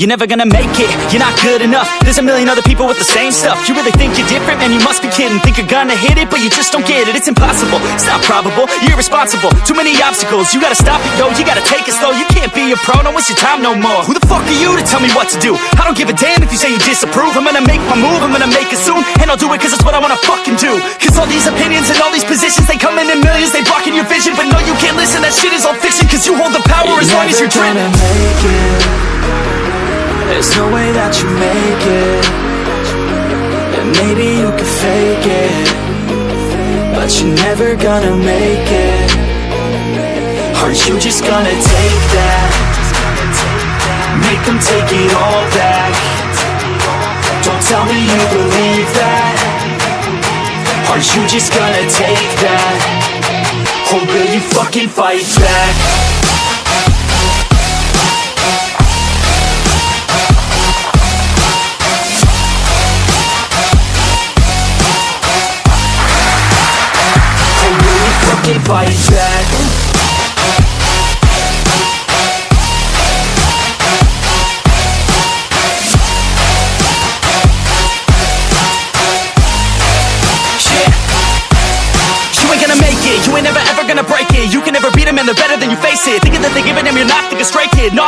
You're never gonna make it, you're not good enough. There's a million other people with the same stuff. You really think you're different? Man, you must be kidding. Think you're gonna hit it, but you just don't get it. It's impossible, it's not probable, you're irresponsible. Too many obstacles, you gotta stop it, yo. You gotta take it slow, you can't be a pro. Don't waste your time no more. Who the fuck are you to tell me what to do? I don't give a damn if you say you disapprove. I'm gonna make my move, I'm gonna make it soon. And I'll do it cause it's what I wanna fucking do. Cause all these opinions and all these positions, they come in millions, they blocking your vision. But no, you can't listen, that shit is all fiction. Cause you hold the power as long as you're driven. There's no way that you make it. And maybe you could fake it, but you're never gonna make it. Are you just gonna take that? Make them take it all back. Don't tell me you believe that. Are you just gonna take that? Or will you fucking fight back? Fight back. You ain't gonna make it, you ain't never ever gonna break it. You can never beat them and they're better than you face it. Thinking that they're giving them, you're not thinking straight, kid. No,